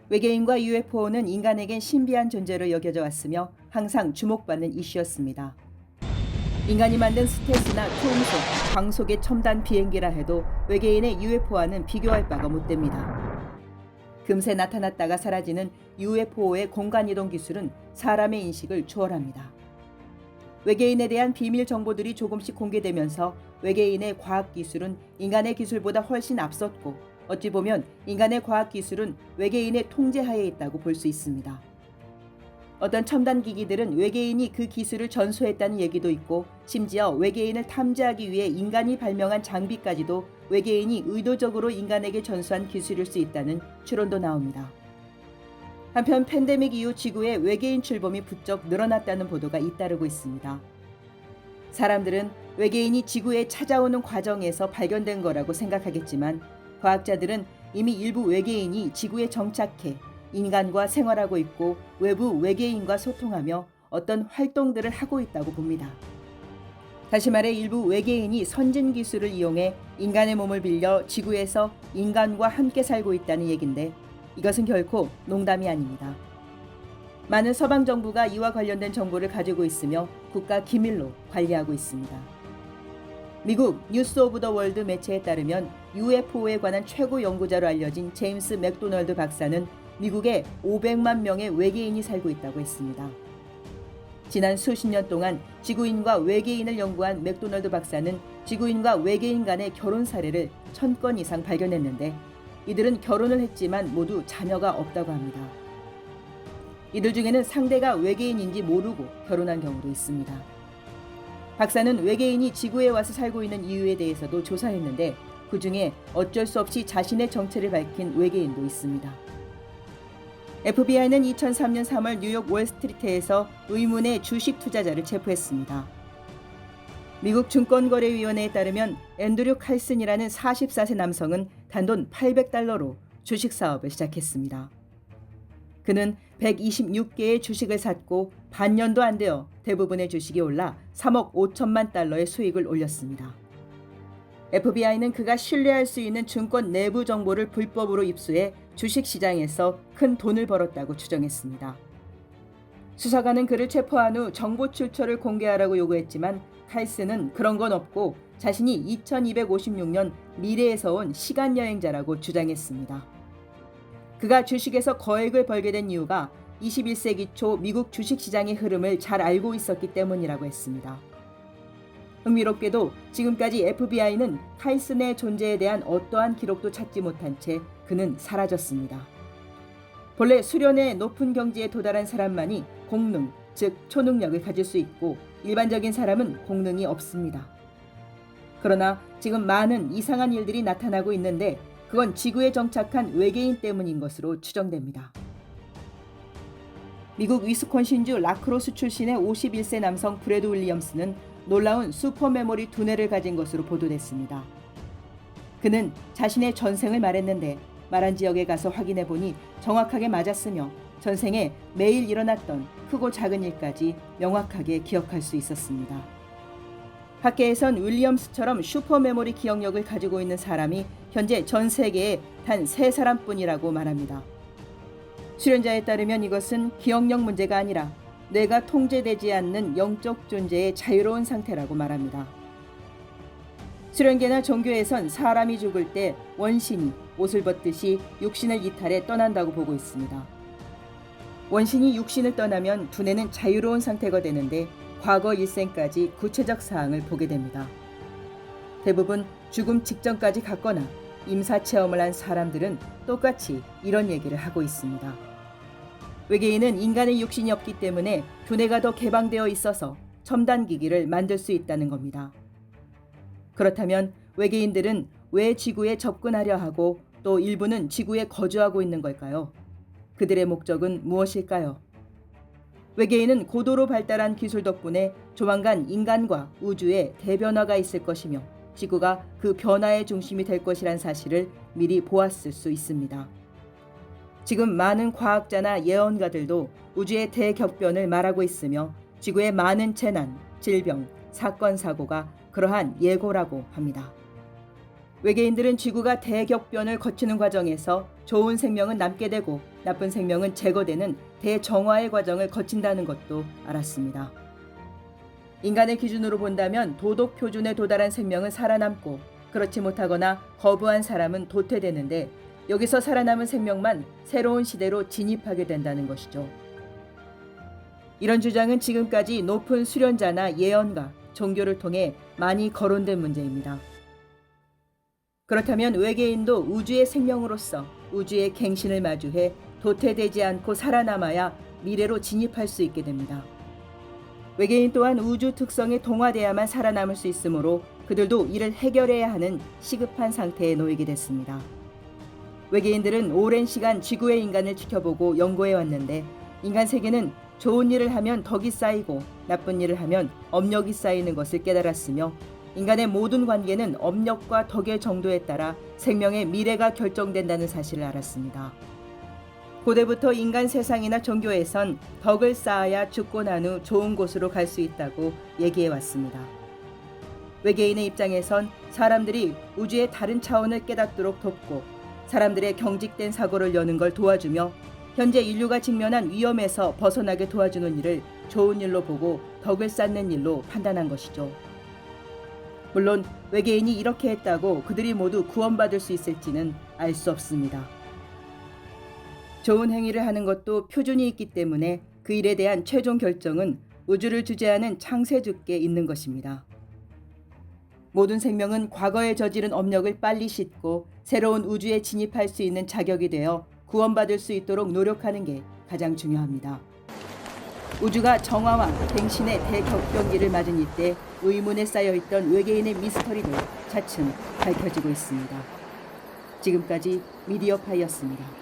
외계인과 UFO는 인간에겐 신비한 존재로 여겨져 왔으며 항상 주목받는 이슈였습니다. 인간이 만든 스텔스나 초음속, 광속의 첨단 비행기라 해도 외계인의 UFO와는 비교할 바가 못 됩니다. 금세 나타났다가 사라지는 UFO의 공간이동 기술은 사람의 인식을 초월합니다. 외계인에 대한 비밀 정보들이 조금씩 공개되면서 외계인의 과학 기술은 인간의 기술보다 훨씬 앞섰고 어찌 보면 인간의 과학 기술은 외계인의 통제하에 있다고 볼 수 있습니다. 어떤 첨단 기기들은 외계인이 그 기술을 전수했다는 얘기도 있고 심지어 외계인을 탐지하기 위해 인간이 발명한 장비까지도 외계인이 의도적으로 인간에게 전수한 기술일 수 있다는 추론도 나옵니다. 한편 팬데믹 이후 지구에 외계인 출범이 부쩍 늘어났다는 보도가 잇따르고 있습니다. 사람들은 외계인이 지구에 찾아오는 과정에서 발견된 거라고 생각하겠지만 과학자들은 이미 일부 외계인이 지구에 정착해 인간과 생활하고 있고 외부 외계인과 소통하며 어떤 활동들을 하고 있다고 봅니다. 다시 말해 일부 외계인이 선진 기술을 이용해 인간의 몸을 빌려 지구에서 인간과 함께 살고 있다는 얘긴데 이것은 결코 농담이 아닙니다. 많은 서방 정부가 이와 관련된 정보를 가지고 있으며 국가 기밀로 관리하고 있습니다. 미국 뉴스 오브 더 월드 매체에 따르면 UFO에 관한 최고 연구자로 알려진 제임스 맥도널드 박사는 미국에 500만 명의 외계인이 살고 있다고 했습니다. 지난 수십 년 동안 지구인과 외계인을 연구한 맥도널드 박사는 지구인과 외계인 간의 결혼 사례를 1000건 이상 발견했는데 이들은 결혼을 했지만 모두 자녀가 없다고 합니다. 이들 중에는 상대가 외계인인지 모르고 결혼한 경우도 있습니다. 박사는 외계인이 지구에 와서 살고 있는 이유에 대해서도 조사했는데 그 중에 어쩔 수 없이 자신의 정체를 밝힌 외계인도 있습니다. FBI는 2003년 3월 뉴욕 월스트리트에서 의문의 주식 투자자를 체포했습니다. 미국 증권거래위원회에 따르면 앤드류 칼슨이라는 44세 남성은 단돈 $800로 주식 사업을 시작했습니다. 그는 126개의 주식을 샀고 반년도 안 되어 대부분의 주식이 올라 3억 5천만 달러의 수익을 올렸습니다. FBI는 그가 신뢰할 수 있는 증권 내부 정보를 불법으로 입수해 주식시장에서 큰 돈을 벌었다고 추정했습니다. 수사관은 그를 체포한 후 정보 출처를 공개하라고 요구했지만 칼슨은 그런 건 없고 자신이 2256년 미래에서 온 시간여행자라고 주장했습니다. 그가 주식에서 거액을 벌게 된 이유가 21세기 초 미국 주식시장의 흐름을 잘 알고 있었기 때문이라고 했습니다. 흥미롭게도 지금까지 FBI는 칼슨의 존재에 대한 어떠한 기록도 찾지 못한 채 그는 사라졌습니다. 본래 수련의 높은 경지에 도달한 사람만이 공능, 즉 초능력을 가질 수 있고 일반적인 사람은 공능이 없습니다. 그러나 지금 많은 이상한 일들이 나타나고 있는데 그건 지구에 정착한 외계인 때문인 것으로 추정됩니다. 미국 위스콘신주 라크로스 출신의 51세 남성 브래드 윌리엄스는 놀라운 슈퍼메모리 두뇌를 가진 것으로 보도됐습니다. 그는 자신의 전생을 말했는데 말한 지역에 가서 확인해 보니 정확하게 맞았으며 전생에 매일 일어났던 크고 작은 일까지 명확하게 기억할 수 있었습니다. 학계에선 윌리엄스처럼 슈퍼메모리 기억력을 가지고 있는 사람이 현재 전 세계에 단 3사람뿐이라고 말합니다. 수련자에 따르면 이것은 기억력 문제가 아니라 뇌가 통제되지 않는 영적 존재의 자유로운 상태라고 말합니다. 수련계나 종교에선 사람이 죽을 때 원신이 옷을 벗듯이 육신을 이탈해 떠난다고 보고 있습니다. 원신이 육신을 떠나면 두뇌는 자유로운 상태가 되는데 과거 일생까지 구체적 사항을 보게 됩니다. 대부분 죽음 직전까지 갔거나 임사체험을 한 사람들은 똑같이 이런 얘기를 하고 있습니다. 외계인은 인간의 육신이 없기 때문에 두뇌가 더 개방되어 있어서 첨단 기기를 만들 수 있다는 겁니다. 그렇다면 외계인들은 왜 지구에 접근하려 하고 또 일부는 지구에 거주하고 있는 걸까요? 그들의 목적은 무엇일까요? 외계인은 고도로 발달한 기술 덕분에 조만간 인간과 우주의 대변화가 있을 것이며 지구가 그 변화의 중심이 될 것이란 사실을 미리 보았을 수 있습니다. 지금 많은 과학자나 예언가들도 우주의 대격변을 말하고 있으며 지구의 많은 재난, 질병, 사건, 사고가 그러한 예고라고 합니다. 외계인들은 지구가 대격변을 거치는 과정에서 좋은 생명은 남게 되고 나쁜 생명은 제거되는 대정화의 과정을 거친다는 것도 알았습니다. 인간의 기준으로 본다면 도덕 표준에 도달한 생명은 살아남고 그렇지 못하거나 거부한 사람은 도태되는데 여기서 살아남은 생명만 새로운 시대로 진입하게 된다는 것이죠. 이런 주장은 지금까지 높은 수련자나 예언가, 종교를 통해 많이 거론된 문제입니다. 그렇다면 외계인도 우주의 생명으로서 우주의 갱신을 마주해 도태되지 않고 살아남아야 미래로 진입할 수 있게 됩니다. 외계인 또한 우주 특성에 동화돼야만 살아남을 수 있으므로 그들도 이를 해결해야 하는 시급한 상태에 놓이게 됐습니다. 외계인들은 오랜 시간 지구의 인간을 지켜보고 연구해 왔는데 인간 세계는 좋은 일을 하면 덕이 쌓이고 나쁜 일을 하면 업력이 쌓이는 것을 깨달았으며 인간의 모든 관계는 업력과 덕의 정도에 따라 생명의 미래가 결정된다는 사실을 알았습니다. 고대부터 인간 세상이나 종교에선 덕을 쌓아야 죽고 난 후 좋은 곳으로 갈 수 있다고 얘기해 왔습니다. 외계인의 입장에선 사람들이 우주의 다른 차원을 깨닫도록 돕고 사람들의 경직된 사고를 여는 걸 도와주며 현재 인류가 직면한 위험에서 벗어나게 도와주는 일을 좋은 일로 보고 덕을 쌓는 일로 판단한 것이죠. 물론 외계인이 이렇게 했다고 그들이 모두 구원받을 수 있을지는 알 수 없습니다. 좋은 행위를 하는 것도 표준이 있기 때문에 그 일에 대한 최종 결정은 우주를 주재하는 창세주께 있는 것입니다. 모든 생명은 과거에 저지른 업력을 빨리 씻고 새로운 우주에 진입할 수 있는 자격이 되어 구원받을 수 있도록 노력하는 게 가장 중요합니다. 우주가 정화와 갱신의 대격변기를 맞은 이때 의문에 쌓여있던 외계인의 미스터리도 차츰 밝혀지고 있습니다. 지금까지 미디어파이였습니다.